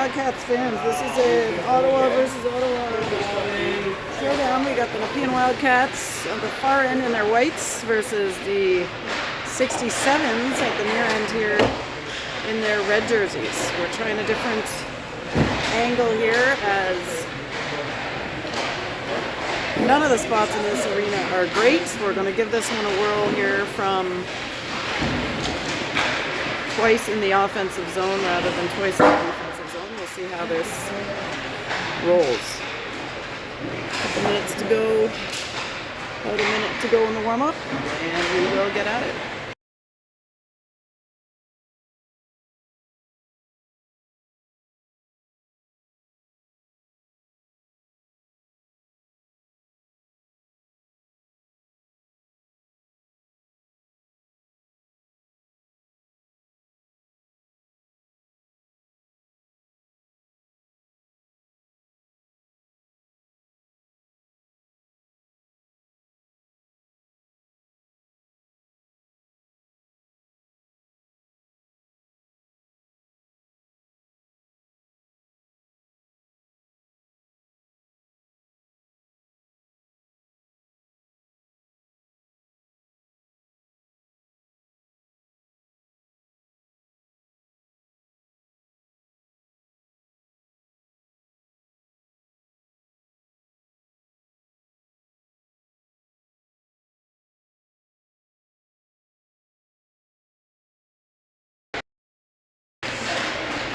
Wildcats fans. This is an Ottawa versus Ottawa showdown. We got the Nepean Wildcats at the far end in their whites versus the 67s at the near end here in their red jerseys. We're trying a different angle here as none of the spots in this arena are great. We're going to give this one a whirl here from twice in the offensive zone rather than twice in the defensive zone. We'll see how this rolls. A couple minutes to go, about a minute to go in the warm-up, and we will get at it.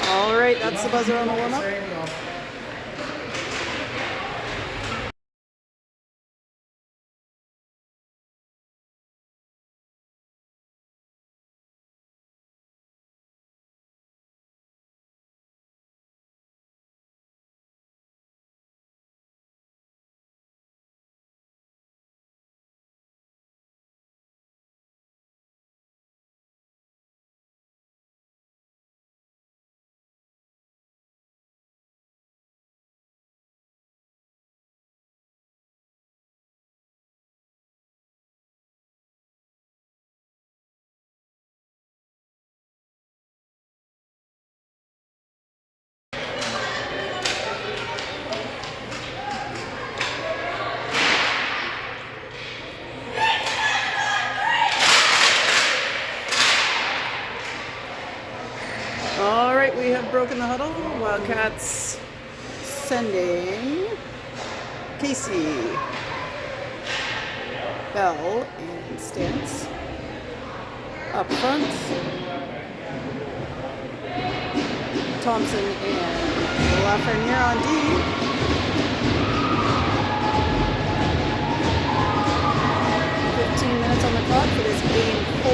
All right, that's the buzzer on the warm-up. All right, we have broken the huddle. Wildcats sending Casey, Bell, and Stance up front. Thompson and Lafreniere on D. Minutes on the clock for this game 4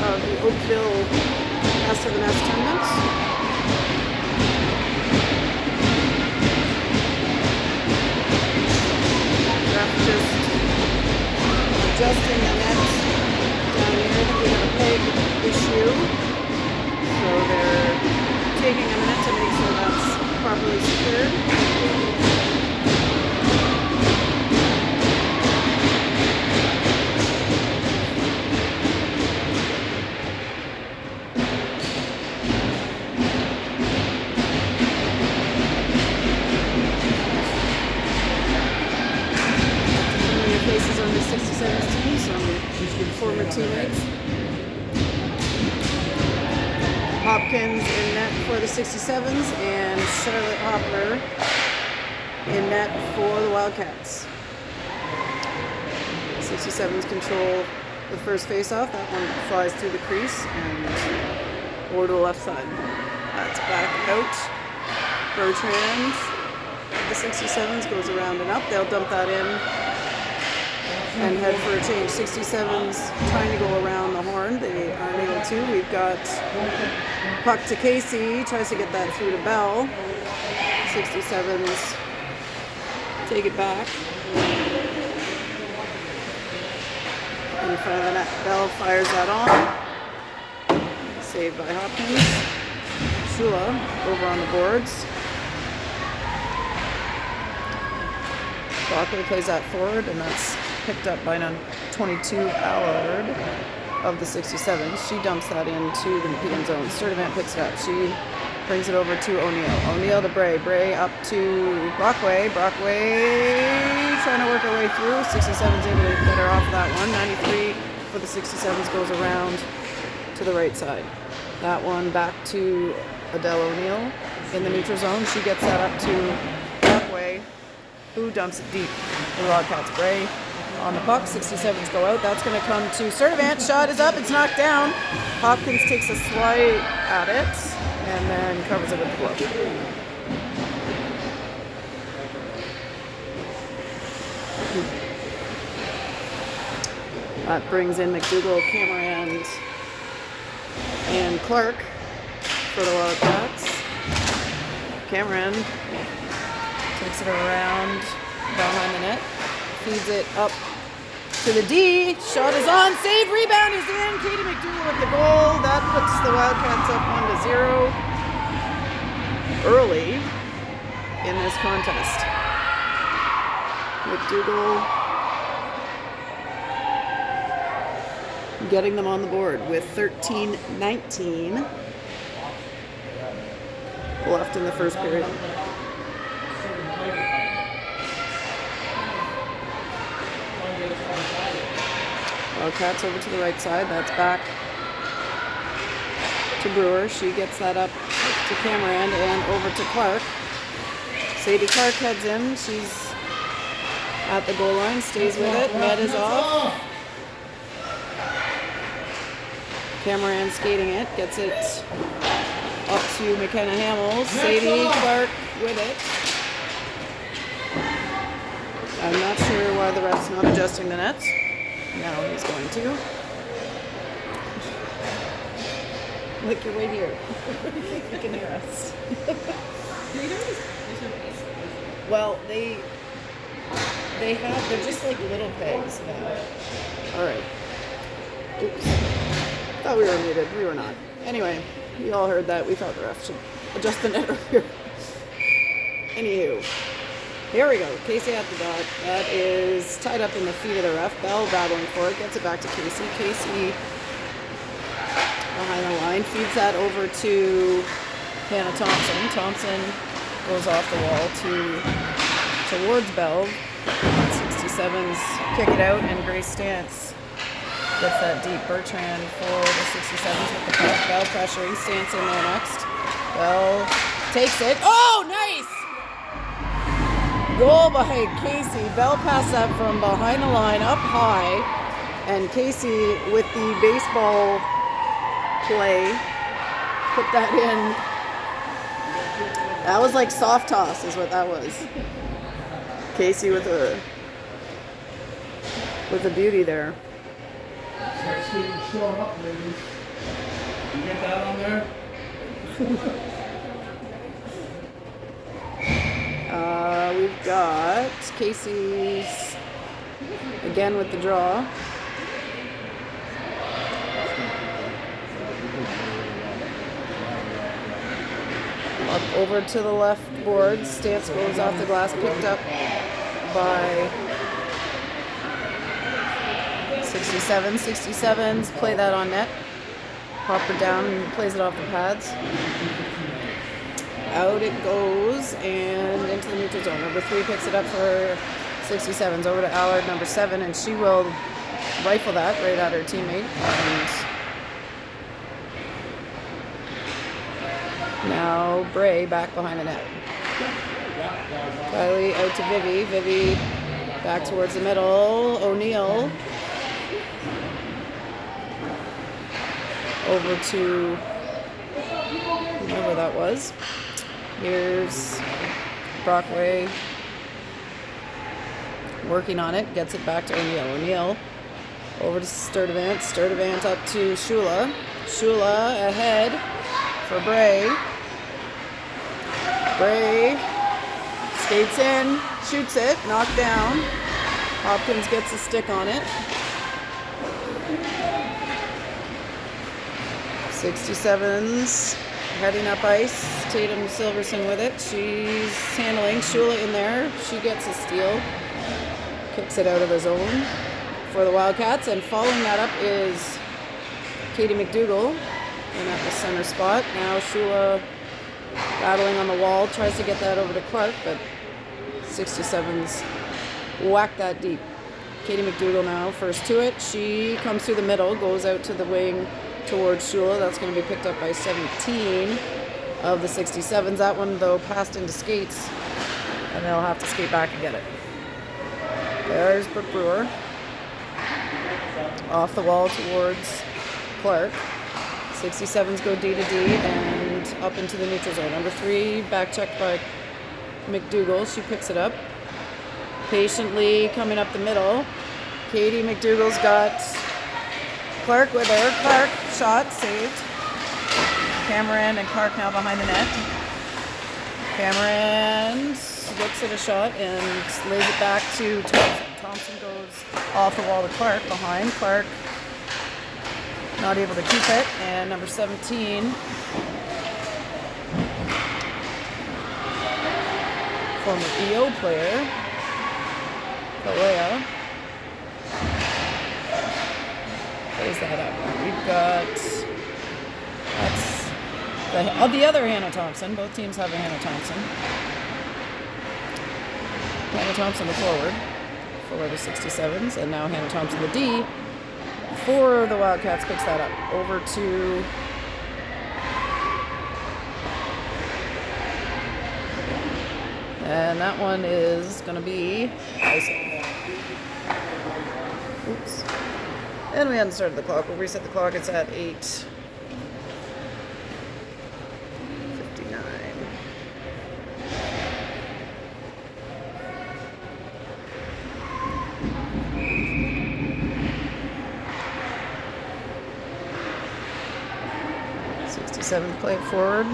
of the Oakville Best of the Nest tournament. Ref just adjusting the net down here. I think we got a peg issue. So they're taking a minute to make sure that's properly secured. Faces on the 67's team, some former teammates. Hopkins in net for the 67s and Charlotte Hopper in net for the Wildcats. 67s control the first face-off. That one flies through the crease and over to the left side. That's back out. Bertrand of the 67s goes around and up. They'll dump that in and head for a change. 67's trying to go around the horn. They aren't able to. We've got puck to Casey. Tries to get that through to Bell. 67's take it back. In front of the net. Bell fires that on. Saved by Hopkins. Shula over on the boards. Blocker plays that forward, and that's picked up by 22 Allard of the 67. She dumps that into the Nepean zone. Sturdivant picks it up. She Brings it over to O'Neill. O'Neill to Bray. Bray up to Brockway. Brockway trying to work her way through. 67's able to get her off that one. 93 for the 67s goes around to the right side. That one back to Adele O'Neill in the neutral zone. She gets that up to Brockway, who dumps it deep. The Wildcats. Bray on the puck. 67s go out. That's going to come to Sturdivant. Shot is up. It's knocked down. Hopkins takes a swipe at it and then covers it with the glove. That brings in McDougall, Cameron, and Clark for the Wildcats. Cameron takes it around behind the net, feeds it up to the D. Shot is on. Save. Rebound is in. Katie McDougall with the goal. That puts the Wildcats up 1-0 early in this contest. McDougall getting them on the board with 13-19 left in the first period. Wildcats over to the right side. That's back to Brewer. She gets that up to Cameron and over to Clark. Sadie Clark heads in. She's at the goal line. Stays with it. Net is off. Cameron skating it. Gets it up to McKenna Hamels. Sadie Clark with it. I'm not sure why the ref's not adjusting the nets. Now he's going to. Look, you're right here. You can hear us. Well, they're just like little pegs now. Alright. Oops. Thought we were muted. We were not. Anyway, you all heard that. We thought the ref should adjust the net earlier. Anywho. Here we go. Casey at the dot. That is tied up in the feet of the ref. Bell battling for it. Gets it back to Casey. Casey behind the line. Feeds that over to Hannah Thompson. Thompson goes off the wall towards Bell. 67s kick it out, and Grace Stantz gets that deep. Bertrand for the 67s with the puck. Bell pressuring. Stantz in there next. Bell takes it. Oh, nice! Goal by Casey. Bell passed that from behind the line up high, and Casey with the baseball play put that in. That was like soft toss is what that was. Casey with a beauty there. Showing up, ladies. You get that on there? We've got Casey's again with the draw. Up over to the left board. Stance goes off the glass, picked up by 67. 67s play that on net. Hopper down and plays it off the pads. Out it goes and into the neutral zone. Number 3 picks it up for 67s over to Allard, number 7, and she will rifle that right at her teammate. And now Bray back behind the net. Kylie out to Vivi. Vivi back towards the middle. O'Neill over to whoever that was. Here's Brockway working on it. Gets it back to O'Neill. O'Neill over to Sturdivant. Sturdivant up to Shula. Shula ahead for Bray. Bray skates in, shoots it, knocked down. Hopkins gets a stick on it. 67s heading up ice. Tatum Silverson with it. She's handling. Shula in there. She gets a steal. Kicks it out of the zone for the Wildcats. And following that up is Katie McDougall in at the center spot. Now Shula battling on the wall, tries to get that over to Clark, but 67's whack that deep. Katie McDougall now, first to it. She comes through the middle, goes out to the wing towards Shula. That's going to be picked up by 17 of the 67s. That one, though, passed into skates, and they'll have to skate back and get it. There's Brooke Brewer. Off the wall towards Clark. 67s go D to D and up into the neutral zone. Number 3, back check by McDougall. She picks it up. Patiently coming up the middle. Katie McDougall's got Clark with her. Clark, shot, saved. Cameron and Clark now behind the net. Cameron looks at a shot and lays it back to Thompson. Thompson goes off the wall to Clark behind. Clark not able to keep it. And number 17, former EO player, Kalea, plays that up. We've got, that's the other Hannah Thompson. Both teams have a Hannah Thompson. Hannah Thompson the forward for the 67s, and now Hannah Thompson the D for the Wildcats picks that up. Over to and that one is going to be icing. Oops. And we hadn't started the clock. We'll reset the clock. It's at 8:59. Seventh play forward.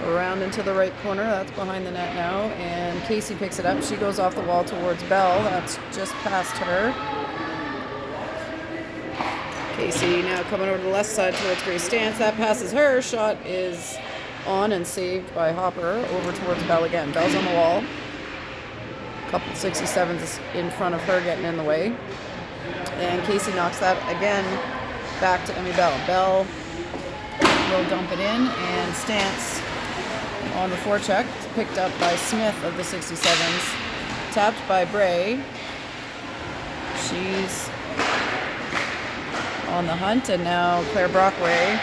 Around into the right corner. That's behind the net now. And Casey picks it up. She goes off the wall towards Bell. That's just past her. Casey now coming over to the left side towards Grace Stance. That passes her. Shot is on and saved by Hopper. Over towards Bell again. Bell's on the wall. Couple 67s in front of her getting in the way. And Casey knocks that again back to Emmy Bell. Bell will dump it in, and Stance on the forecheck, picked up by Smith of the 67s, tapped by Bray. She's on the hunt, and now Claire Brockway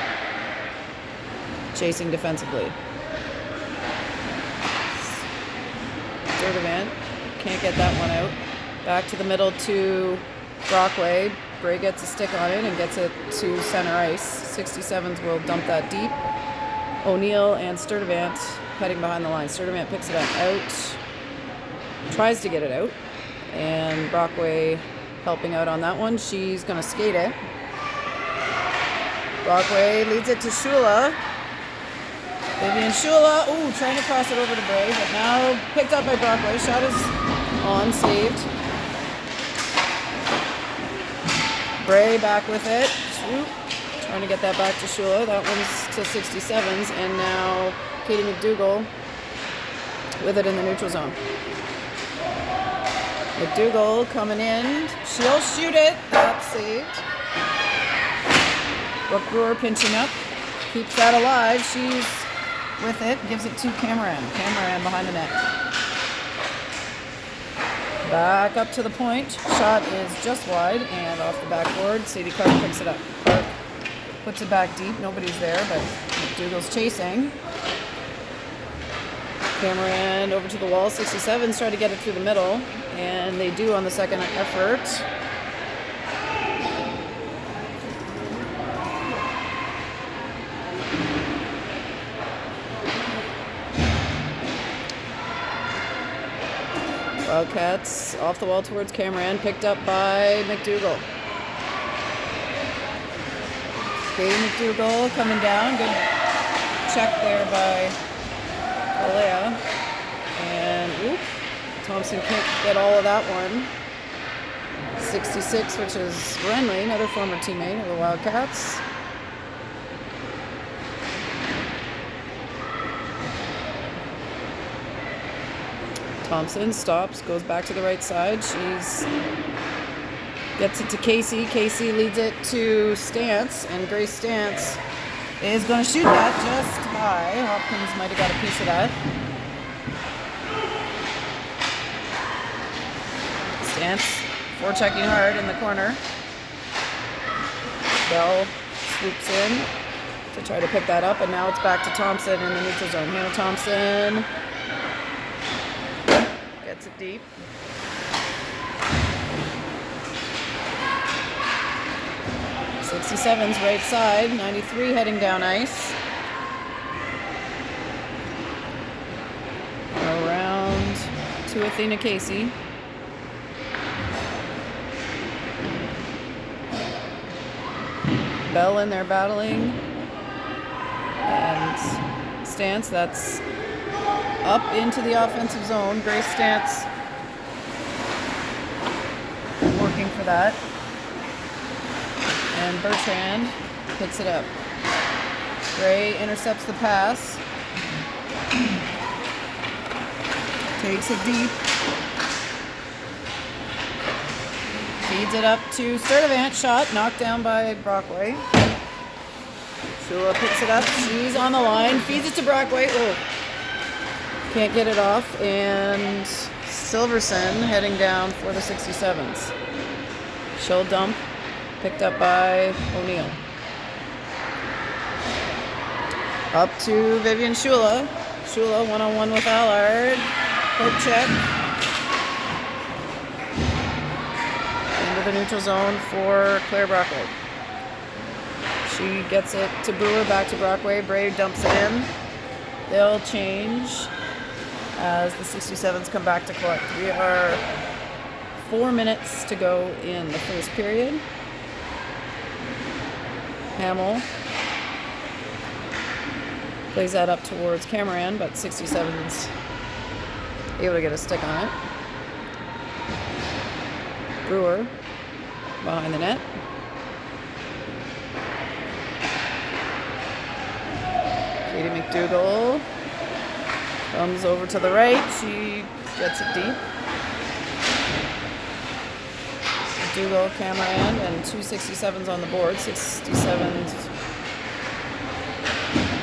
chasing defensively. Sturdivant can't get that one out. Back to the middle to Brockway. Bray gets a stick on it and gets it to center ice. 67s will dump that deep. O'Neill and Sturdivant heading behind the line. Sturdivant picks it out, tries to get it out, and Brockway helping out on that one. She's going to skate it. Brockway leads it to Shula. Vivian Shula, trying to cross it over to Bray, but now picked up by Brockway. Shot is on, saved. Bray back with it. Trying to get that back to Shula. That one's to 67s. And now Katie McDougall with it in the neutral zone. McDougall coming in. She'll shoot it. That's saved. Brooke Brewer pinching up. Keeps that alive. She's with it. Gives it to Cameron. Cameron behind the net. Back up to the point. Shot is just wide and off the backboard. Sadie Clark picks it up. Clark puts it back deep. Nobody's there, but McDougall's chasing. Cameron over to the wall. 67s try to get it through the middle, and they do on the second effort. Wildcats off the wall towards Cameron, picked up by McDougall. Katie McDougall coming down. Good check there by Kalea. And Thompson can't get all of that one. 66, which is Renly, another former teammate of the Wildcats. Thompson stops, goes back to the right side. She's gets it to Casey. Casey leads it to Stance, and Grace Stance is going to shoot that just high. Hopkins might have got a piece of that. Stance, forechecking hard in the corner. Bell swoops in to try to pick that up, and now it's back to Thompson in the neutral zone. Hannah Thompson gets it deep. '67's right side, 93 heading down ice. Around to Athena Casey. Bell in there battling. And Stance, that's up into the offensive zone. Grace Stance working for that. And Bertrand picks it up. Gray intercepts the pass. Takes it deep. Feeds it up to Sturdivant. Shot knocked down by Brockway. Shula picks it up. She's on the line. Feeds it to Brockway. Oh. Can't get it off. And Silverson heading down for the 67s. She'll dump. Picked up by O'Neill. Up to Vivian Shula. Shula one-on-one with Allard. Poke check. Into the neutral zone for Claire Brockway. She gets it to Brewer, back to Brockway. Bray dumps it in. They'll change as the 67s come back to collect. We are 4 minutes to go in the first period. Hamill plays that up towards Cameron, but 67's able to get a stick on it. Brewer behind the net. Katie McDougall comes over to the right. She gets it deep. McDougall, Cameron, and two 67s on the board. 67's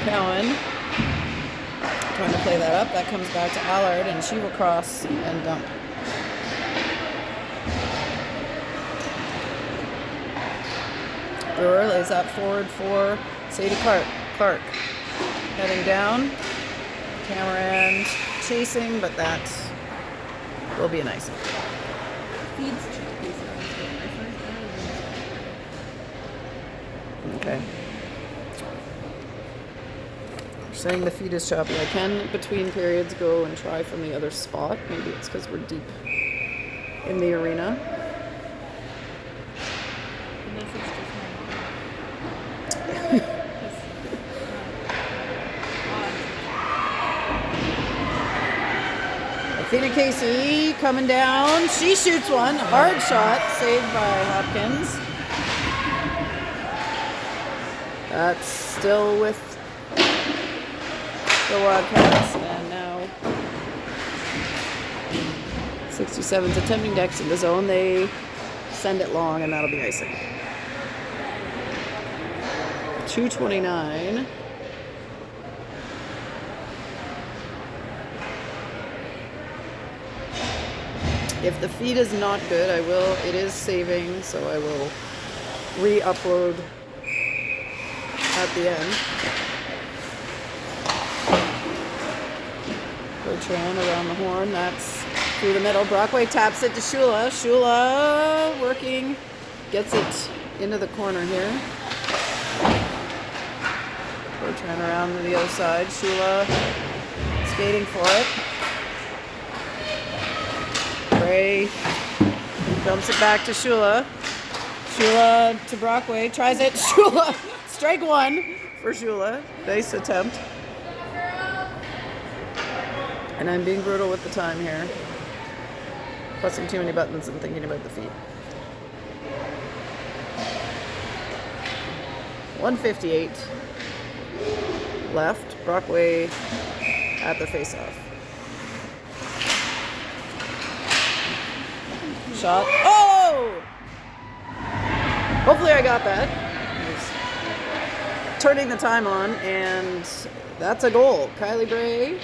Cowan trying to play that up. That comes back to Allard, and she will cross and dump. Brewer lays that forward for Sadie Clark. Heading down. Cameron chasing, but that will be an icing. Okay. You're saying the feed is choppy. I can, between periods, go and try from the other spot. Maybe it's because we're deep in the arena. Athena Casey coming down. She shoots one. Hard shot. Saved by Hopkins. That's still with the Wildcats. And now 67's attempting to exit the zone. They send it long, and that'll be icing. 2:29. If the feed is not good, it is saving, so I will re-upload at the end. Bertrand around the horn, that's through the middle. Brockway taps it to Shula. Shula working, gets it into the corner here. Bertrand around to the other side. Shula skating for it. Bray dumps it back to Shula. Shula to Brockway, tries it. Shula, strike one for Shula. Nice attempt. And I'm being brutal with the time here. Pressing too many buttons and thinking about the feet. 1:58 left. Brockway at the face-off. Shot. Oh! Hopefully I got that. turning the time on, and that's a goal. Kylie Bray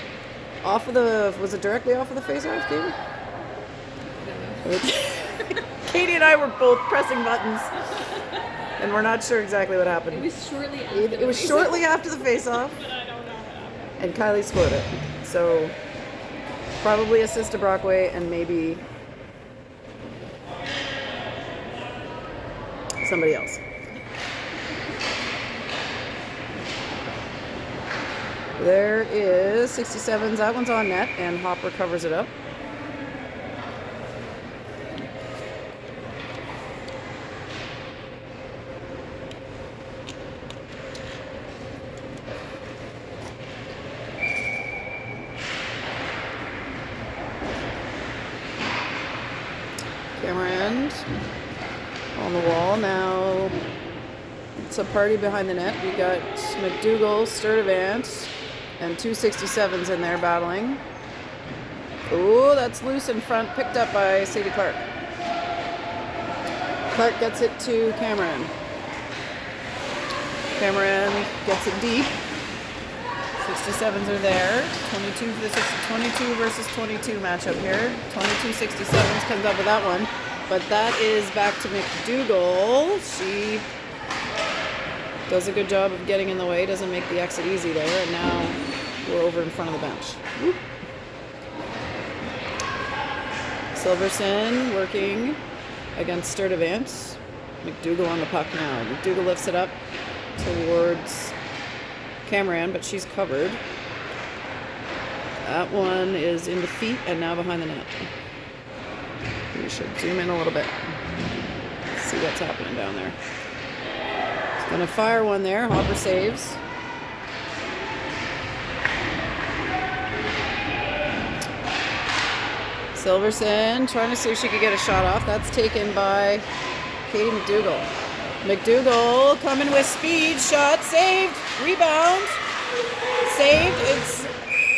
off of the, was it directly off of the face-off, Katie? Katie and I were both pressing buttons, and we're not sure exactly what happened. It was shortly after. It was shortly after the face-off, But I don't know what happened. and Kylie scored it. So probably assist to Brockway, and maybe somebody else. There is 67s. That one's on net, and Hopper covers it up. Camera end on the wall. Now it's a party behind the net. We got McDougall, Sturdivant, and 2 67s in there battling. Ooh, that's loose in front, picked up by Sadie Clark. Clark gets it to Cameron. Cameron gets it deep. 67s are there. 22 for the 22 versus 22 matchup here. 22 67s comes up with that one. But that is back to McDougall. She does a good job of getting in the way, doesn't make the exit easy there, and now we're over in front of the bench. Whoop. Silverson working against Sturdivant. McDougall on the puck now. McDougall lifts it up towards Cameron, but she's covered. That one is in the feet and now behind the net. We should zoom in a little bit. See what's happening down there. He's gonna fire one there. Hopper saves. Silverson trying to see if she could get a shot off. That's taken by Katie McDougall. McDougall coming with speed. Shot saved. Rebound. Saved. It's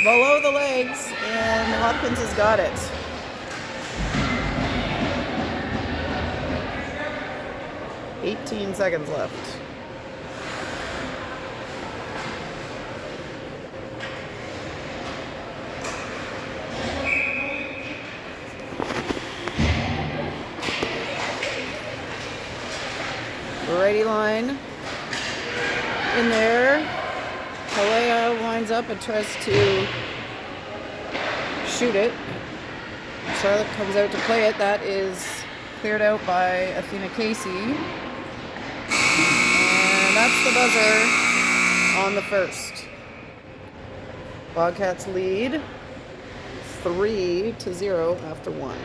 below the legs, and Hopkins has got it. "18 seconds left. Righty line in there. Kalea winds up and tries to shoot it. Charlotte comes out to play it. That is cleared out by Athena Casey. And that's the buzzer on the first. Bobcats lead 3-0 after 1.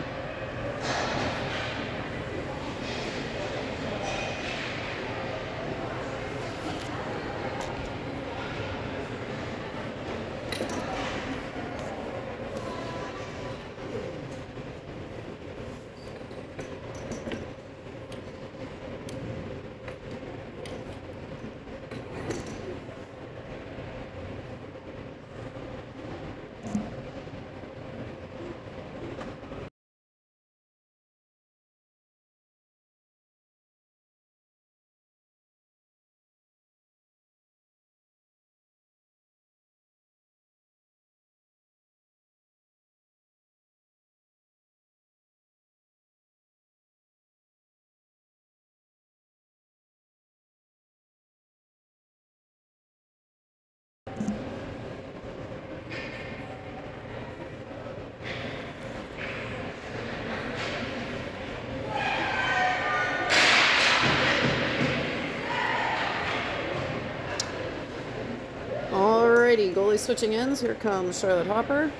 Alrighty, goalie switching ends. Here comes Charlotte Hopper.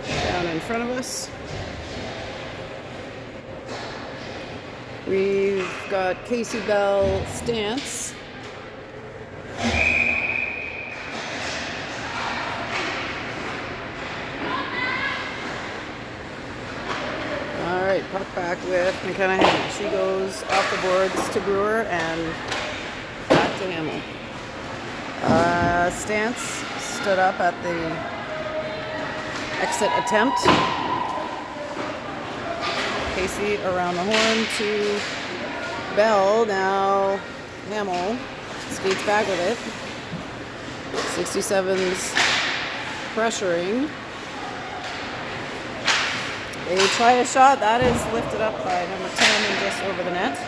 Down in front of us. We've got Casey Bell stance. Alright, puck back with McKenna Hamel. She goes off the boards to Brewer and back to Hamel. Stance stood up at the exit attempt. Casey around the horn to Bell. Now Hamill skates back with it. 67's pressuring. They try a shot. That is lifted up by number 10 and just over the net.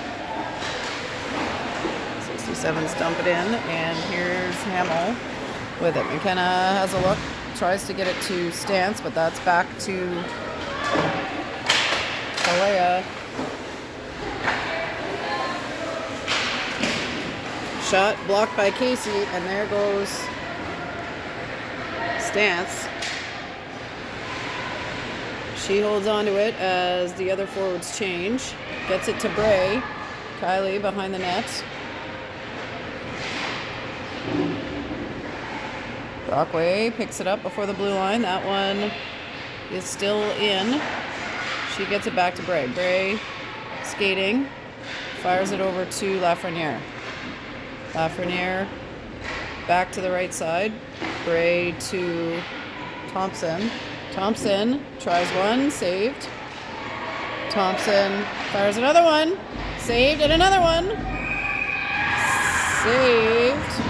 67's dump it in, and here's Hamill with it. McKenna has a look, tries to get it to Stance, but that's back to Kalea. Shot blocked by Casey, and there goes Stance. She holds on to it as the other forwards change. Gets it to Bray. Kylie behind the net. Brockway picks it up before the blue line. That one is still in. She gets it back to Bray. Bray skating. Fires it over to Lafreniere. Lafreniere back to the right side. Bray to Thompson. Thompson tries one, saved. Thompson fires another one, saved, and another one. Saved.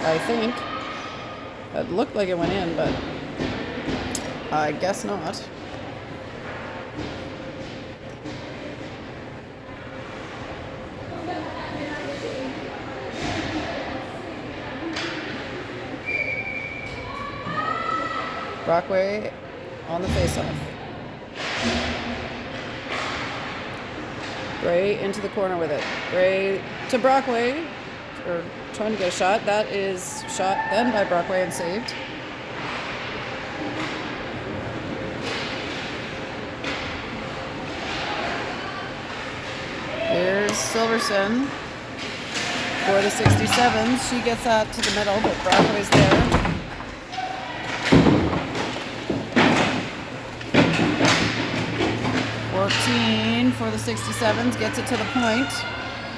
I think. It looked like it went in, but I guess not. Brockway on the faceoff. Bray into the corner with it. Bray to Brockway, or trying to get a shot. That is shot then by Brockway and saved. Here's Silverson for the 67s. She gets that to the middle, but Brockway's there. For the 67s, gets it to the point.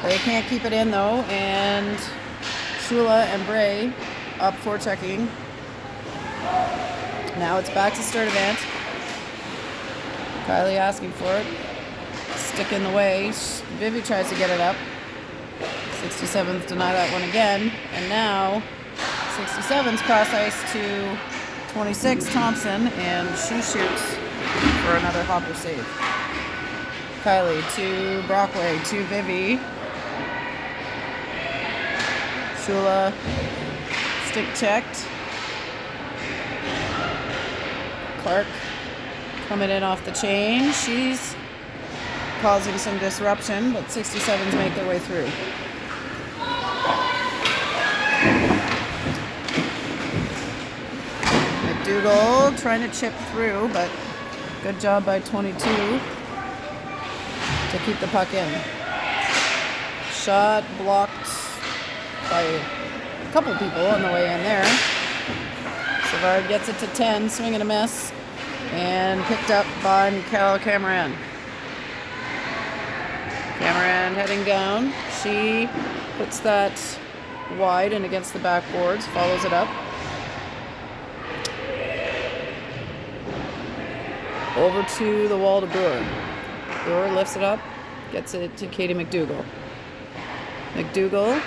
They can't keep it in though, and Shula and Bray up for checking. Now it's back to Sturdivant. Kylie asking for it. Stick in the way. Vivi tries to get it up. 67s deny that one again, and now 67s cross ice to 26 Thompson, and she shoots for another hopper save. Kylie to Brockway to Vivi. Shula stick checked. Clark coming in off the chain. She's causing some disruption, but 67s make their way through. McDougall trying to chip through, but good job by 22. To keep the puck in. Shot blocked by a couple people on the way in there. Savard gets it to 10, swing and a miss, and picked up by Mikhail Cameron. Cameron heading down. She puts that wide and against the backboards, follows it up. Over to the wall to Brewer. Brewer lifts it up, gets it to Katie McDougall. McDougall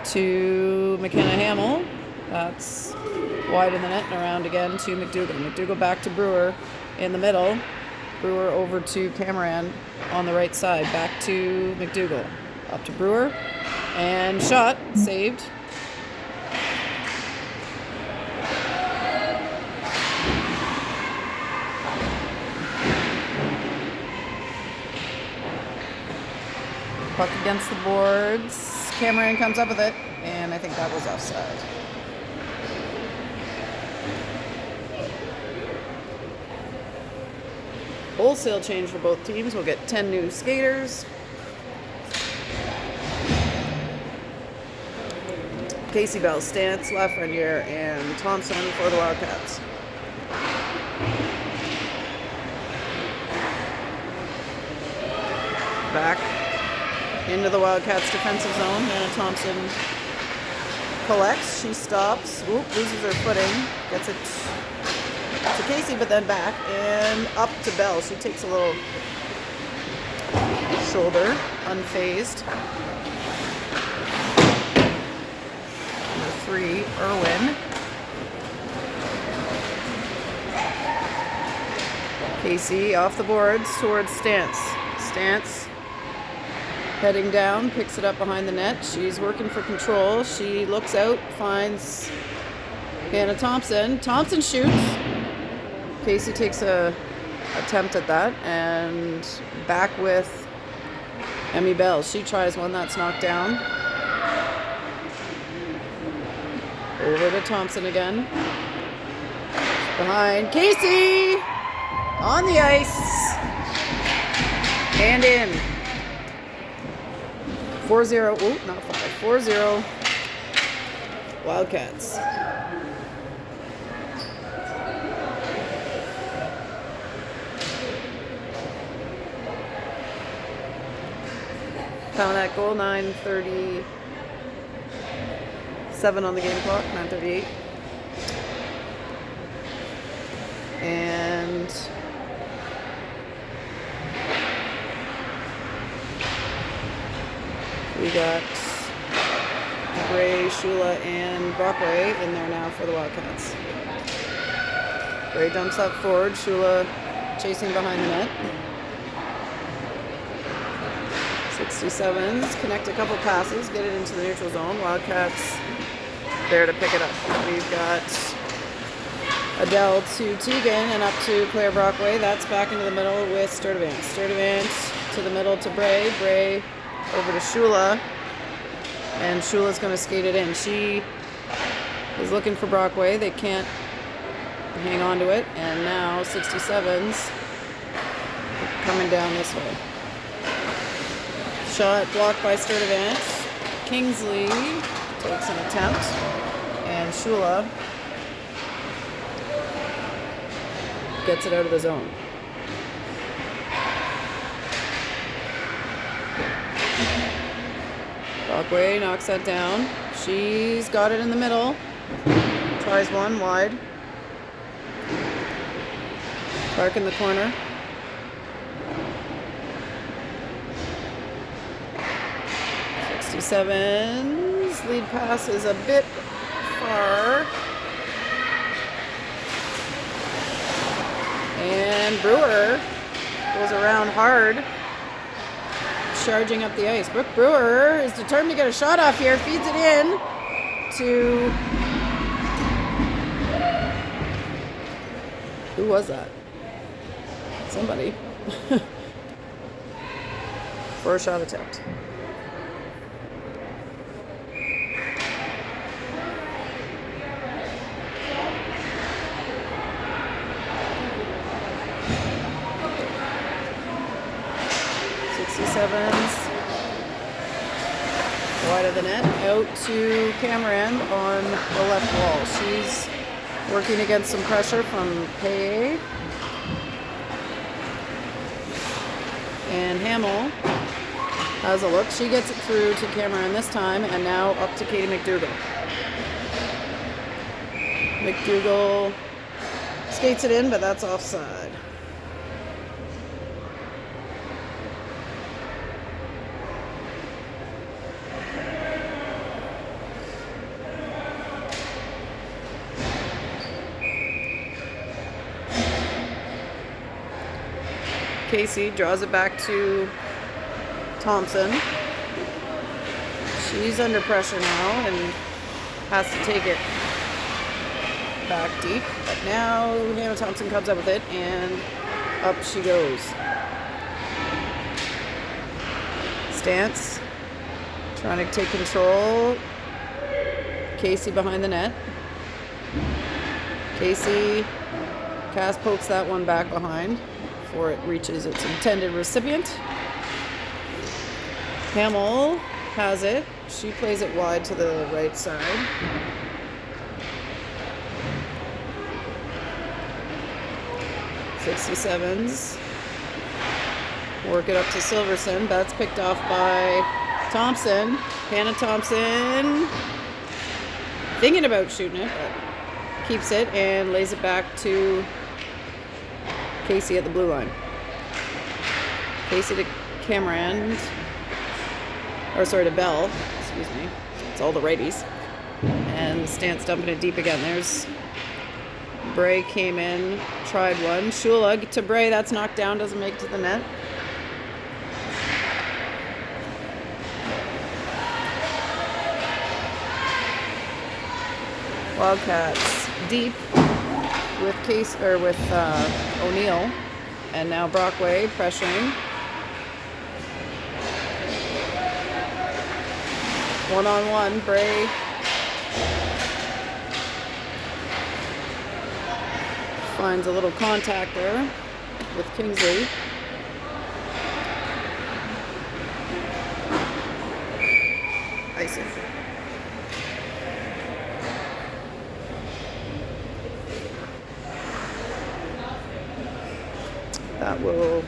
to McKenna Hamill. That's wide in the net and around again to McDougall. McDougall back to Brewer in the middle. Brewer over to Cameron on the right side. Back to McDougall. Up to Brewer. And shot. Saved. Puck against the boards. Cameron comes up with it, and I think that was offside. Wholesale change for both teams. We'll get 10 new skaters. Casey Bell, Stance, Lafreniere, and Thompson for the Wildcats. Back into the Wildcats' defensive zone. Hannah Thompson collects. She stops. Loses her footing. Gets it to Casey, but then back and up to Bell. She takes a little shoulder, unfazed. Number 3, Irwin. Casey off the boards towards Stance. Stance heading down, picks it up behind the net. She's working for control. She looks out, finds Hannah Thompson. Thompson shoots. Casey takes a attempt at that and back with Emmy Bell. She tries one that's knocked down. Over to Thompson again. Behind Casey on the ice and in. 4-0. Oh, not 5. 4-0. Wildcats. Found that goal, 9:37 on the game clock, 9:38. And we got Gray, Shula, and Brockway in there now for the Wildcats. Gray dumps up forward, Shula chasing behind the net. 67s, connect a couple passes, get it into the neutral zone. Wildcats there to pick it up. We've got Adele to Tegan and up to Claire Brockway. That's back into the middle with Sturdivant. Sturdivant to the middle to Bray. Bray over to Shula. And Shula's going to skate it in. She is looking for Brockway. They can't hang on to it. And now 67s coming down this way. Shot blocked by Sturdivant. Kingsley takes an attempt. And Shula gets it out of the zone. Brockway knocks that down. She's got it in the middle. Tries one wide. Clark in the corner. 67's lead pass is a bit far. And Brewer goes around hard, charging up the ice. Brooke Brewer is determined to get a shot off here, feeds it in to... Who was that? Somebody. For a shot attempt. Wide of the net, out to Cameron on the left wall. She's working against some pressure from Paye. And Hamill has a look. She gets it through to Cameron this time, and now up to Katie McDougall. McDougall skates it in, but that's offside. Casey draws it back to Thompson. She's under pressure now and has to take it back deep. But now Hannah Thompson comes up with it and up she goes. Stance trying to take control. Casey behind the net. Casey Cass pokes that one back behind before it reaches its intended recipient. Hamill has it. She plays it wide to the right side. .67s. Work it up to Silverson. That's picked off by Thompson. Hannah Thompson thinking about shooting it, but keeps it and lays it back to Casey at the blue line. Casey to Cameron. Or sorry, to Bell. Excuse me. It's all the righties. And Stance dumping it deep again. There's Bray came in, tried one. Shula to Bray. That's knocked down. Doesn't make it to the net. Wildcats deep with O'Neill, and now Brockway pressuring. One-on-one, Bray finds a little contact there with Kingsley. Icing. That will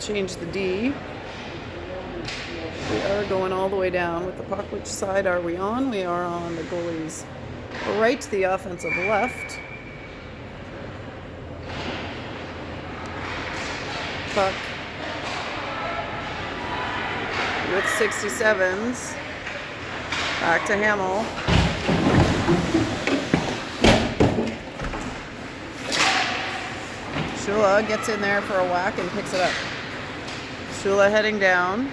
change the D. We are going all the way down with the puck. Which side are we on? We are on the goalie's right, the offensive left. Puck with 67s. Back to Hamill. Shula gets in there for a whack and picks it up. Shula heading down.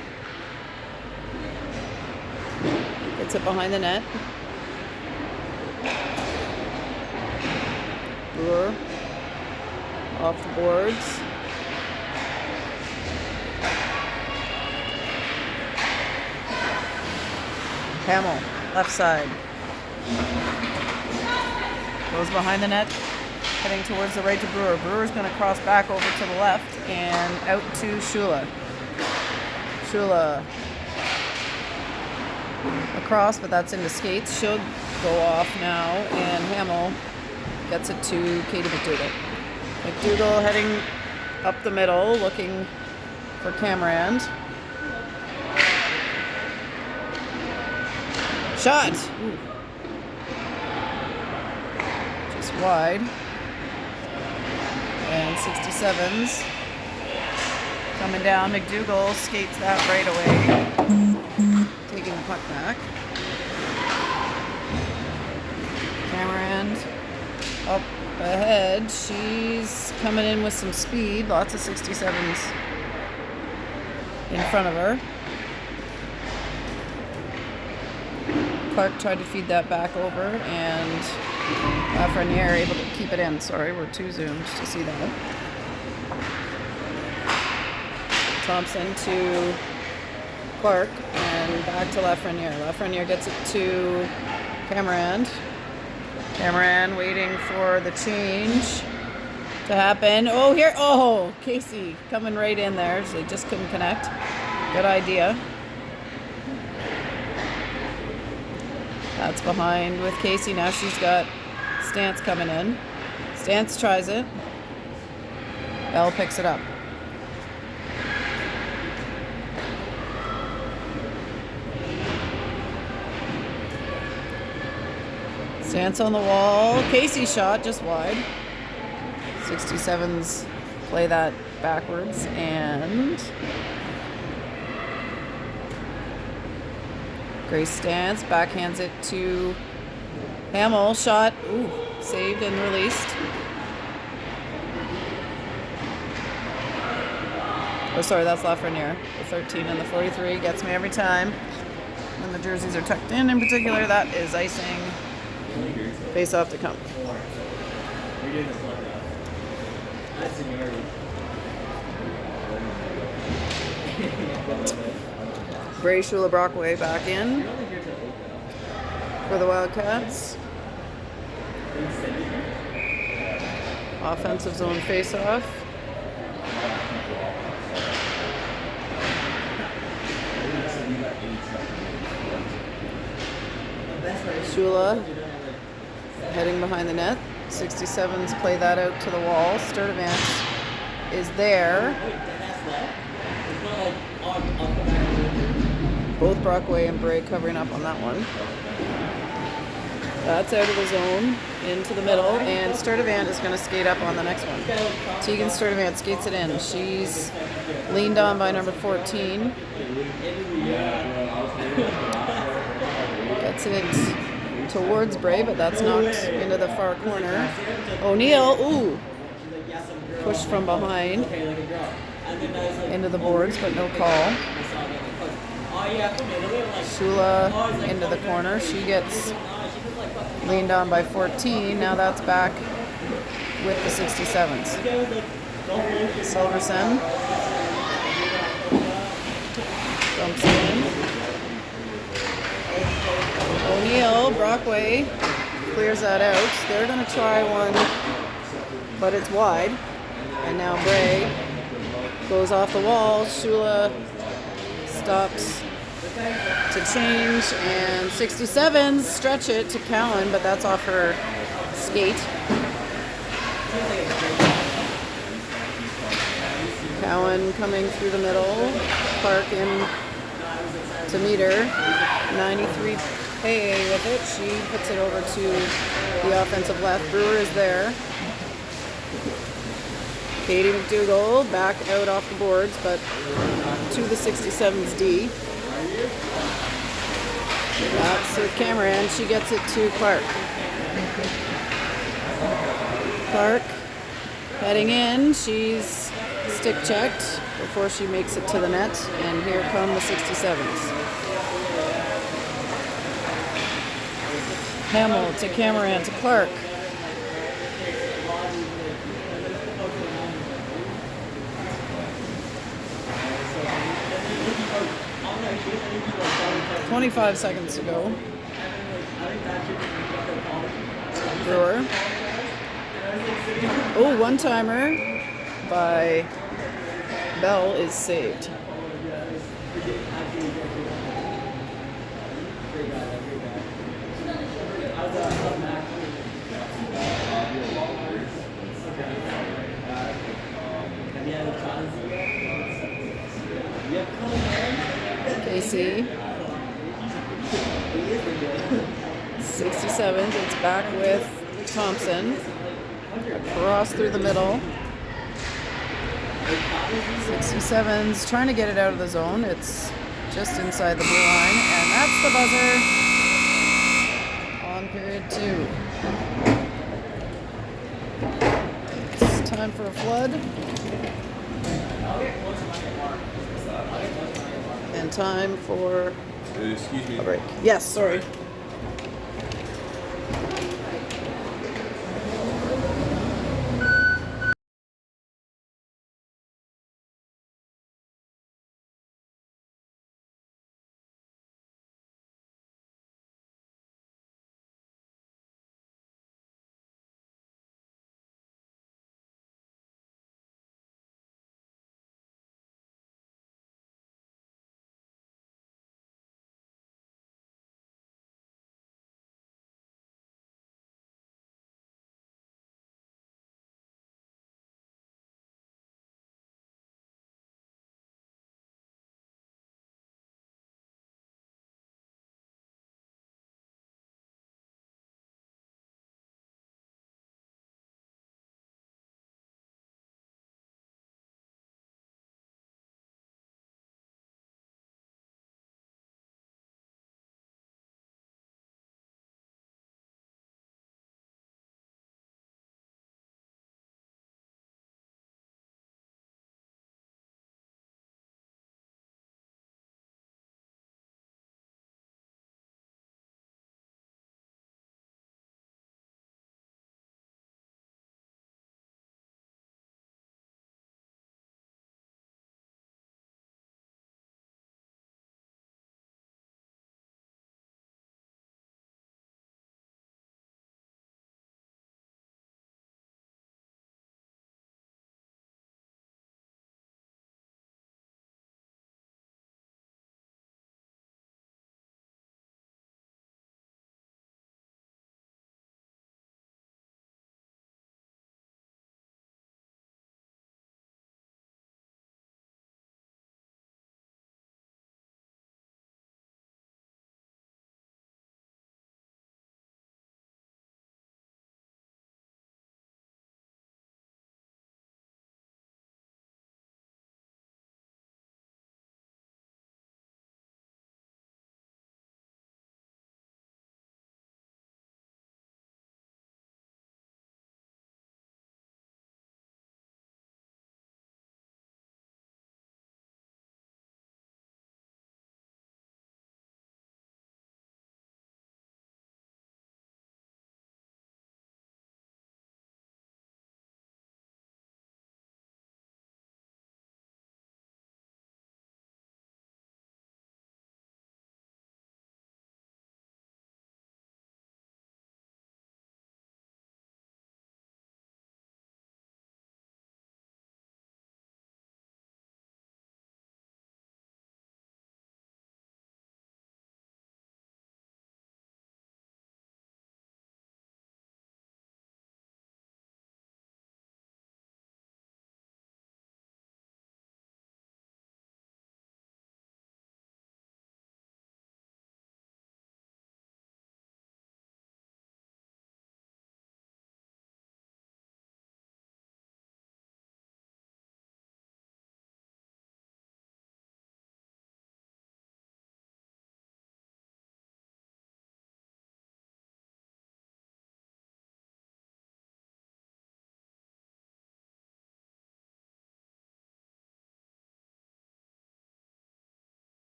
Gets it behind the net. Brewer off the boards. Hamill, left side. Goes behind the net, heading towards the right to Brewer. Brewer's going to cross back over to the left and out to Shula. Shula across, but that's into skates. She'll go off now, and Hamill gets it to Katie McDougall. McDougall heading up the middle, looking for Cameron. Shot! Ooh. Just wide. And 67s. Coming down, McDougall skates that right away. Taking the puck back. Cameron up ahead. She's coming in with some speed. Lots of 67s in front of her. Clark tried to feed that back over, and Lafreniere able to keep it in. Sorry, we're too zoomed to see that. Thompson to Clark, and back to Lafreniere. Lafreniere gets it to Cameron. Cameron waiting for the change to happen. Oh, here. Oh, Casey coming right in there. They just couldn't connect. Good idea. That's behind with Casey. Now she's got Stance coming in. Stance tries it. Bell picks it up. Stance on the wall. Casey shot just wide. 67s play that backwards, and Grace Stance backhands it to Hamill. Shot. Ooh, saved and released. Oh, sorry, that's Lafreniere. The 13 and the 43 gets me every time. When the jerseys are tucked in particular, that is icing. Face off to come. Bray Shula Brockway back in for the Wildcats. Offensive zone face-off. Shula heading behind the net. 67s play that out to the wall. Sturdivant is there. Both Brockway and Bray covering up on that one. That's out of the zone, into the middle, and Sturdivant is going to skate up on the next one. Tegan Sturdivant skates it in. She's leaned on by number 14. Gets it towards Bray, but that's knocked into the far corner. O'Neill, ooh, pushed from behind into the boards, but no call. Shula into the corner. She gets leaned on by 14. Now that's back with the 67s. Silverson dumps it in. O'Neill, Brockway clears that out. They're going to try one, but it's wide. And now Bray goes off the wall. Shula stops to change, and 67s stretch it to Cowan, but that's off her skate. Cowan coming through the middle. Clark in to meet her. 93 Pay with it. She puts it over to the offensive left. Brewer is there. Katie McDougall back out off the boards, but to the 67's D. That's her Cameron. She gets it to Clark. Clark heading in. She's stick checked before she makes it to the net. And here come the 67s. Hamill to Cameron to Clark. "25 seconds to go." Brewer. Oh, one-timer by Bell is saved. Casey. 67s, it's back with Thompson. Across through the middle. 67s trying to get it out of the zone. It's just inside the blue line, and that's the buzzer on period 2. It's time for a flood. And time for Excuse me. a break. Yes, sorry.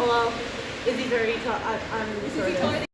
well, Izzy's already taught. I'm sort of.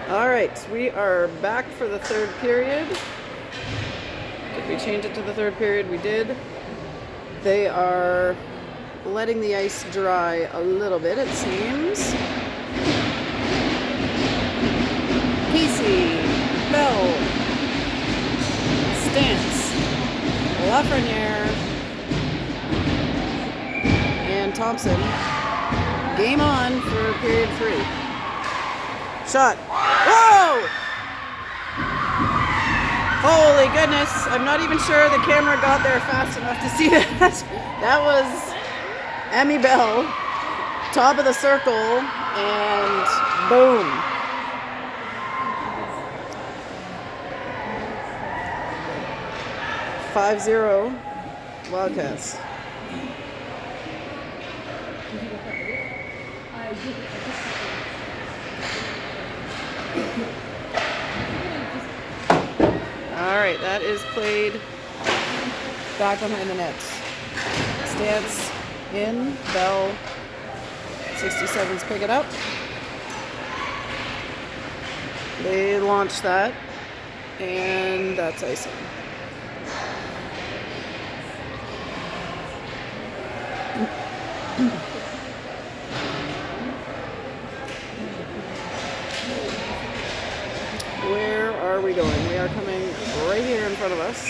All right, we are back for the third period. Did we change it to the third period? We did. They are letting the ice dry a little bit, it seems. Casey, Bell, Stance, Lafreniere, and Thompson. Game on for period 3. Shot. Whoa! Holy goodness. I'm not even sure the camera got there fast enough to see that. That was Emmy Bell, top of the circle, and boom. "5-0 Wildcats." Alright, that is played back behind the net. Stance in, Bell, 67s pick it up. They launch that, and that's icing. Where are we going? We are coming right here in front of us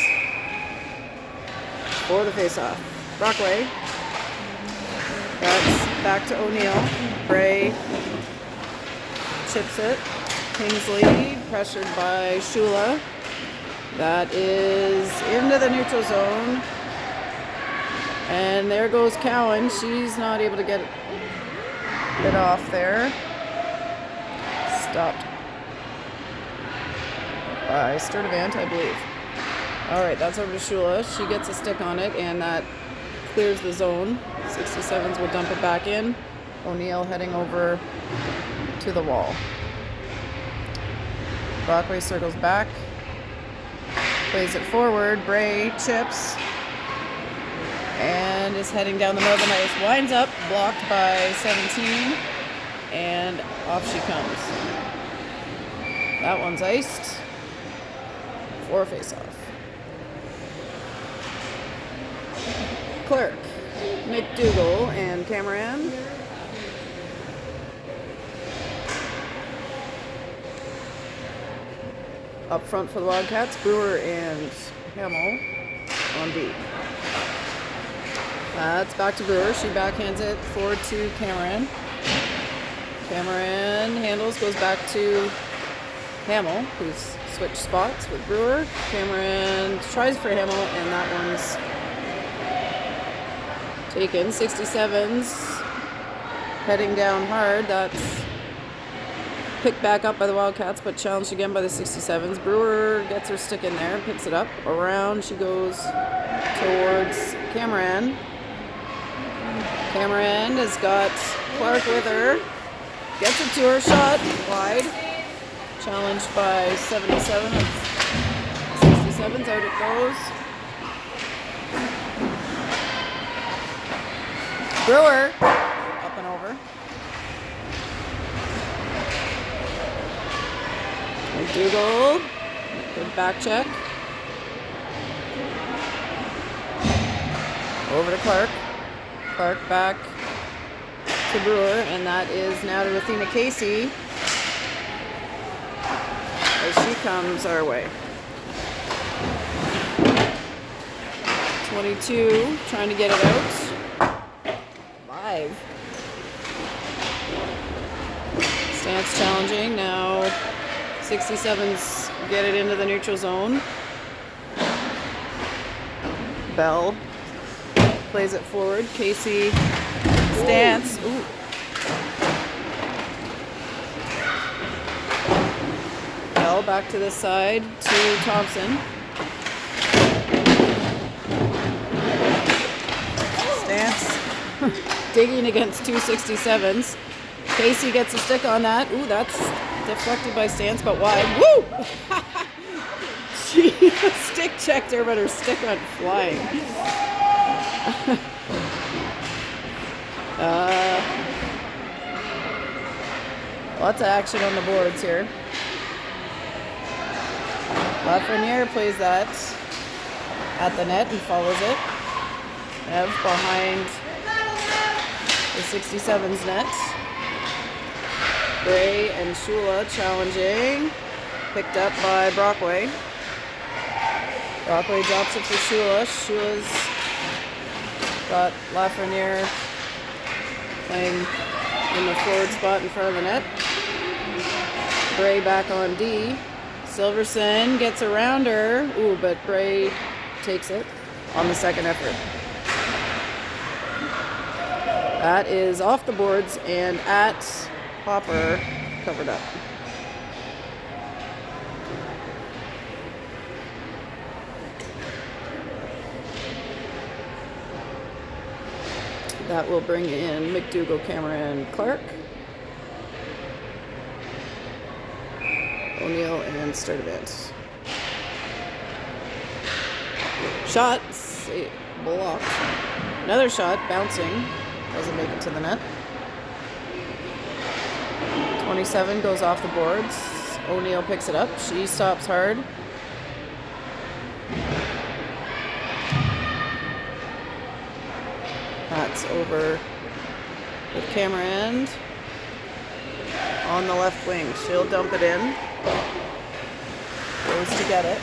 for the face-off. Brockway. That's back to O'Neill. Bray chips it. Kingsley pressured by Shula. That is into the neutral zone. And there goes Cowan. She's not able to get it off there. Stopped by Sturdivant, I believe. All right, that's over to Shula. She gets a stick on it, and that clears the zone. 67s will dump it back in. O'Neill heading over to the wall. Brockway circles back. Plays it forward. Bray chips. And is heading down the middle of the ice. Winds up, blocked by 17. And off she comes. That one's iced. For a face-off. Clerk, McDougall, and Cameron. Up front for the Wildcats, Brewer and Hamill on D. That's back to Brewer. She backhands it forward to Cameron. Cameron handles, goes back to Hamill, who's switched spots with Brewer. Cameron tries for Hamill, and that one's taken. 67s heading down hard. That's picked back up by the Wildcats, but challenged again by the 67s. Brewer gets her stick in there, picks it up. Around she goes towards Cameron. Cameron has got Clark with her. Gets it to her, shot wide. Challenged by 77 of 67s. Out it goes. Brewer up and over. McDougall. Good back check. Over to Clark. Clark back to Brewer, and that is now to Athena Casey as she comes our way. 22, trying to get it out. Live. Stance challenging. Now 67s get it into the neutral zone. Bell plays it forward. Casey stance. Ooh. Bell back to this side to Thompson. Stance digging against 267s. Casey gets a stick on that. Ooh, that's deflected by Stance, but wide. Woo! She stick checked her, but her stick went flying. Lots of action on the boards here. Lafreniere plays that at the net and follows it. Ev behind the 67's net. Bray and Shula challenging. Picked up by Brockway. Brockway drops it for Shula. Shula's got Lafreniere playing in the forward spot in front of the net. Bray back on D. Silverson gets around her. Ooh, but Bray takes it on the second effort. That is off the boards and at Hopper, covered up. That will bring in McDougall, Cameron, Clark, O'Neill, and Sturdivant. Shot, blocked. Another shot, bouncing, doesn't make it to the net. 27 goes off the boards. O'Neill picks it up. She stops hard. That's over with Cameron on the left wing. She'll dump it in. Goes to get it.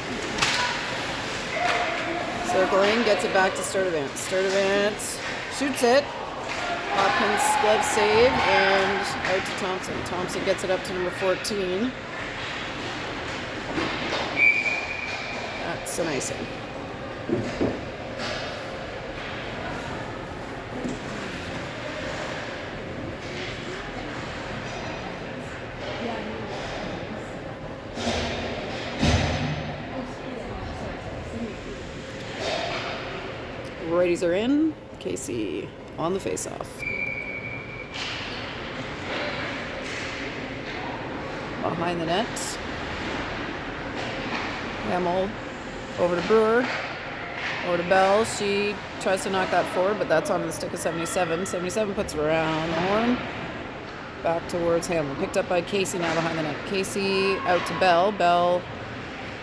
Circling, gets it back to Sturdivant. Sturdivant shoots it. Hopkins glove save and out to Thompson. Thompson gets it up to number 14. That's an icing. Righties are in. Casey on the face-off. Behind the net. Hamill over to Brewer. Over to Bell. She tries to knock that forward, but that's on the stick of 77. 77 puts it around the horn. Back towards Hamill. Picked up by Casey now behind the net. Casey out to Bell. Bell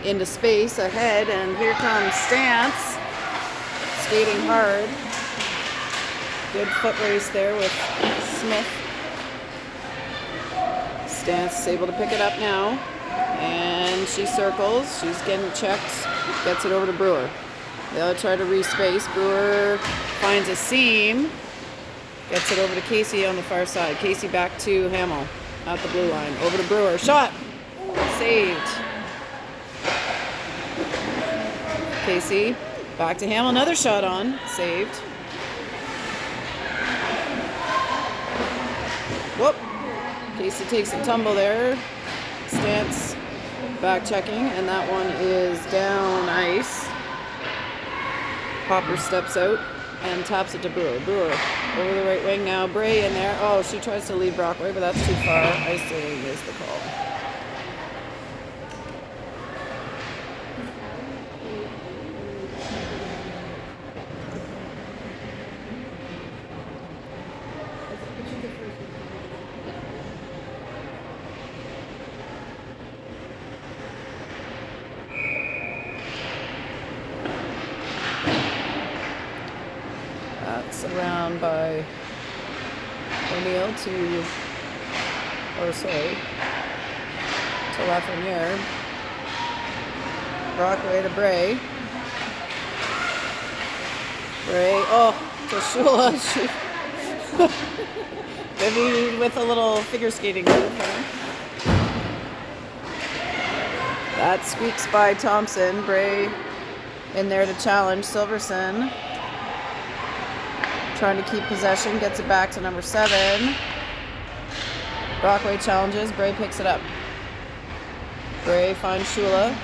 into space ahead, and here comes Stance. Skating hard. Good foot race there with Smith. Stance is able to pick it up now. And she circles. She's getting checked. Gets it over to Brewer. They'll try to respace. Brewer finds a seam. Gets it over to Casey on the far side. Casey back to Hamill at the blue line. Over to Brewer. Shot. Saved. Casey back to Hamill. Another shot on. Saved. Whoop. Casey takes a tumble there. Stance back checking, and that one is down ice. Popper steps out and taps it to Brewer. Brewer over the right wing now. Bray in there. Oh, she tries to lead Brockway, but that's too far. Icing is the call. That's around by O'Neill to Lafreniere. Brockway to Bray. Bray, oh, to Shula. Vivi with a little figure skating move. That squeaks by Thompson. Bray in there to challenge Silverson. Trying to keep possession, gets it back to number 7. Brockway challenges, Bray picks it up. Bray finds Shula.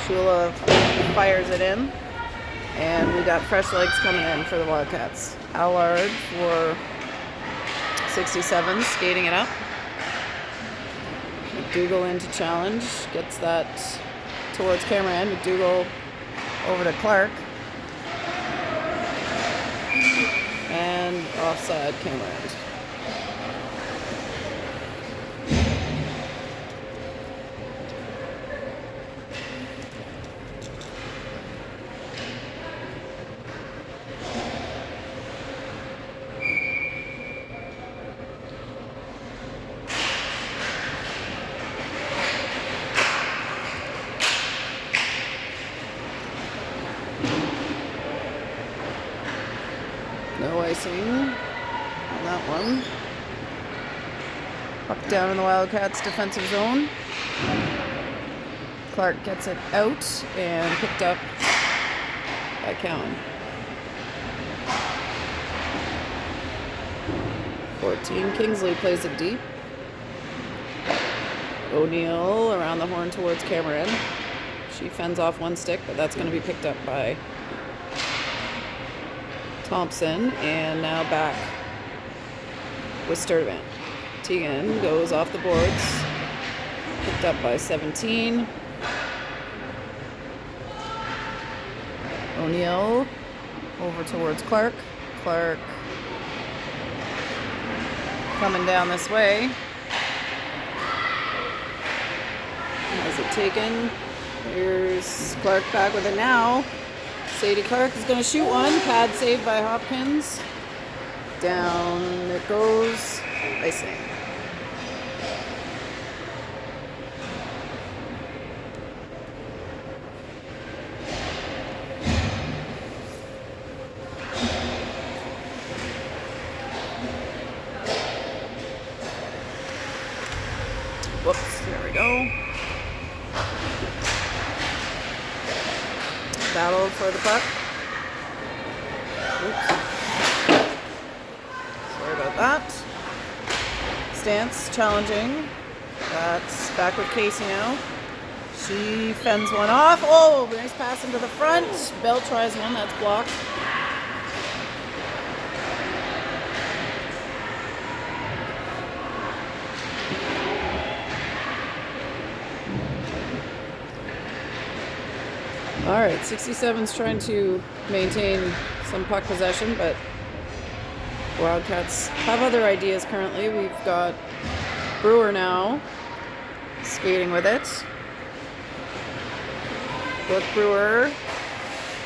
Shula fires it in. And we got fresh legs coming in for the Wildcats. Allard for 67, skating it up. McDougall in to challenge. Gets that towards Cameron. McDougall over to Clark. And offside Cameron. No icing on that one. Puck down in the Wildcats' defensive zone. Clark gets it out and picked up by Cowan. 14, Kingsley plays it deep. O'Neill around the horn towards Cameron. She fends off one stick, but that's going to be picked up by Thompson, and now back with Sturdivant. Teagan goes off the boards, picked up by 17. O'Neill over towards Clark. Clark coming down this way. Has it taken? Here's Clark back with it now. Sadie Clark is going to shoot one. Pad saved by Hopkins. Down it goes. Icing. Whoops, there we go. Battle for the puck. Oops. Sorry about that. Stance challenging. That's back with Casey now. She fends one off. Oh, nice pass into the front. Bell tries one, that's blocked. All right, 67's trying to maintain some puck possession, but Wildcats have other ideas currently. We've got Brewer now skating with it. Brooke Brewer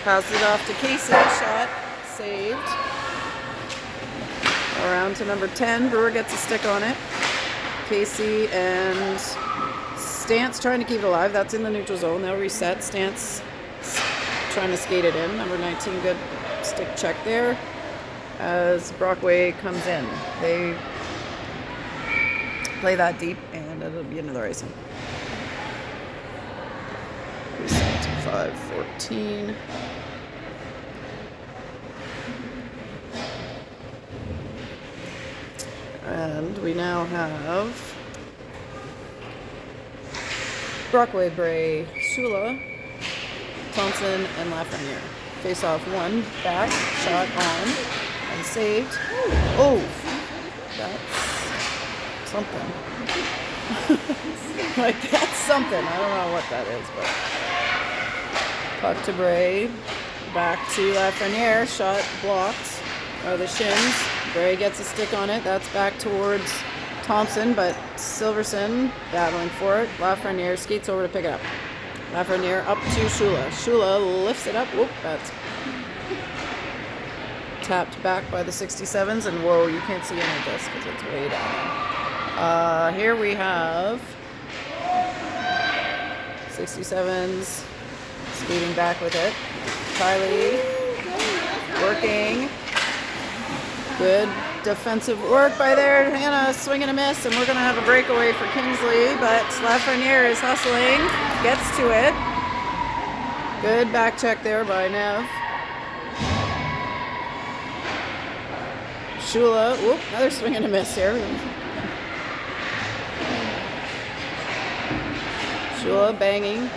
passes it off to Casey. Shot saved. Around to number 10. Brewer gets a stick on it. Casey and Stance trying to keep it alive. That's in the neutral zone. They'll reset. Stance trying to skate it in. Number 19, good stick check there as Brockway comes in. They play that deep and it'll be another icing. Reset to 5-14. And we now have Brockway, Bray, Shula, Thompson, and Lafreniere. Face off one, back, shot on, and saved. Oh, that's something. Like, that's something. I don't know what that is, but. Puck to Bray, back to Lafreniere, shot blocked by the shins. Bray gets a stick on it. That's back towards Thompson, but Silverson battling for it. Lafreniere skates over to pick it up. Lafreniere up to Shula. Shula lifts it up. Whoop, that's tapped back by the 67s. And whoa, you can't see any of this because it's way down there. Here we have 67s skating back with it. Kylie working. Good defensive work by there. Hannah, swing and a miss, and we're going to have a breakaway for Kingsley, but Lafreniere is hustling, gets to it. Good back check there by Nev. Shula, whoop, another swing and a miss here. Shula banging.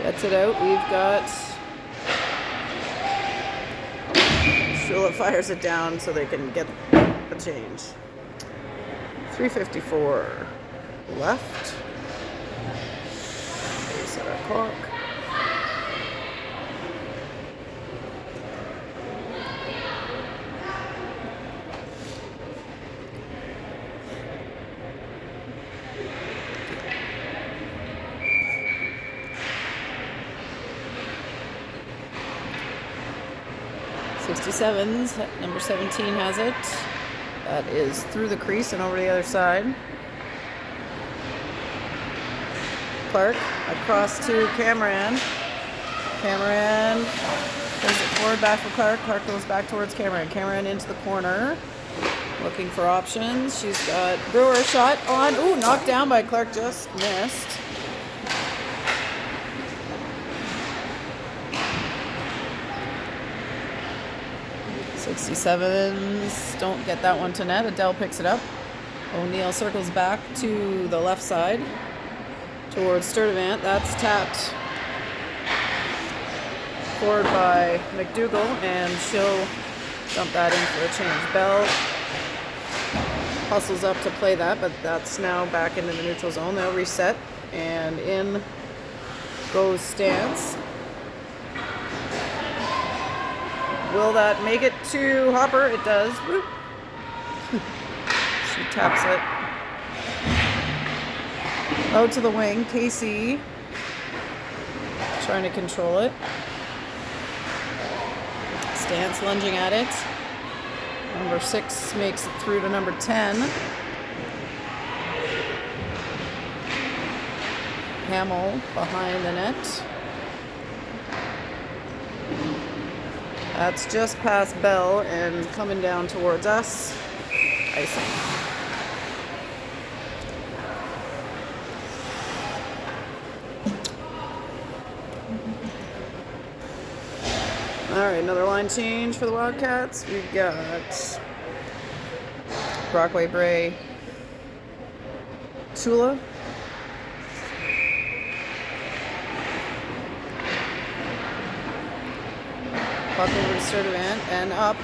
Gets it out. We've got Shula fires it down so they can get a change. 3:54 left. Set our clock. '67s, number 17 has it. That is through the crease and over the other side. Clark across to Cameron. Cameron plays it forward back for Clark. Clark goes back towards Cameron. Cameron into the corner. Looking for options. She's got Brewer shot on. Ooh, knocked down by Clark, just missed. '67s don't get that one to net. Adele picks it up. O'Neill circles back to the left side towards Sturdivant. That's tapped forward by McDougall, and she'll dump that in for a change. Bell hustles up to play that, but that's now back into the neutral zone. They'll reset, and in goes Stance. Will that make it to Hopper? It does. Whoop. She taps it. Out to the wing. Casey trying to control it. Stance lunging at it. Number 6 makes it through to number 10. Hamill behind the net. That's just past Bell and coming down towards us. Icing. All right, another line change for the Wildcats. We've got Brockway, Bray, Tula. Puck over to Sturdivant and up.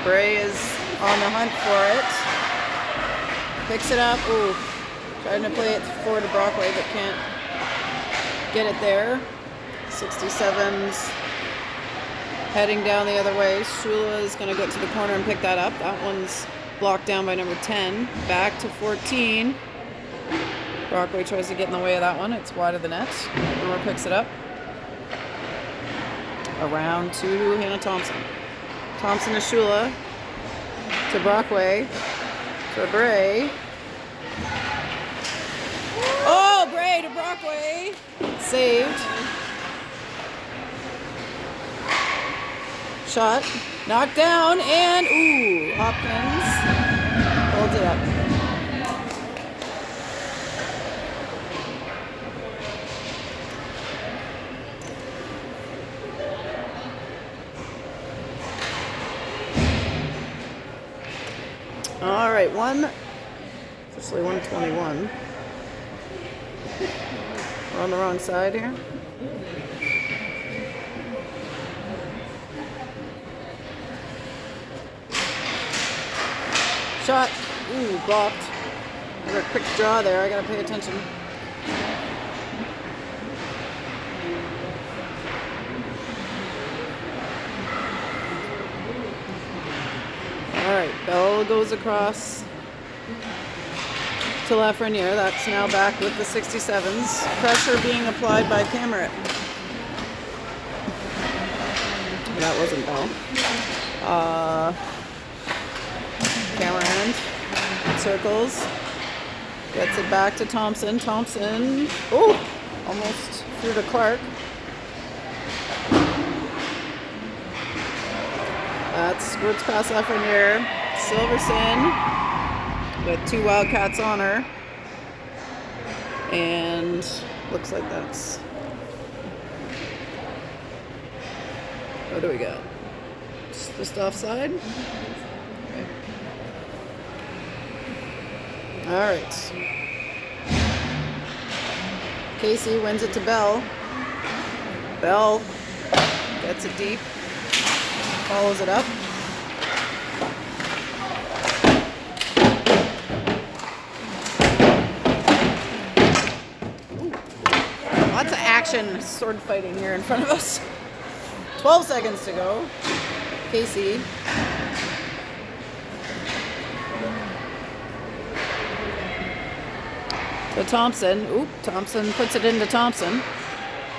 Bray is on the hunt for it. Picks it up. Ooh, trying to play it forward to Brockway, but can't get it there. 67's heading down the other way. Shula is going to go to the corner and pick that up. That one's blocked down by number 10. Back to 14. Brockway tries to get in the way of that one. It's wide of the net. Brewer picks it up. Around to Hannah Thompson. Thompson to Shula. To Brockway. To Bray. Oh, Bray to Brockway. Saved. Shot. Knocked down. And, ooh, Hopkins holds it up. All right, officially 121. We're on the wrong side here. Shot. Ooh, blocked. I got a quick draw there. I gotta pay attention. All right, Bell goes across to Lafreniere. That's now back with the 67s. Pressure being applied by Cameron. That wasn't Bell. Cameron circles. Gets it back to Thompson. Thompson, oh, almost through to Clark. That's Squirt's pass Lafreniere. Silverson with 2 Wildcats on her. And looks like that's... What do we got? Just offside? Okay. Alright. Casey wins it to Bell. Bell gets it deep. Follows it up. Ooh. Lots of action, sword fighting here in front of us. 12 seconds to go. Casey. To Thompson. Oop, Thompson puts it into Thompson.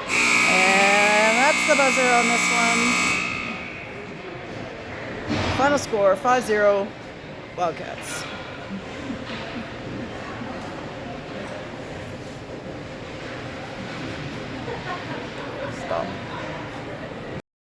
And that's the buzzer on this one. Final score, 5-0, Wildcats. Stop.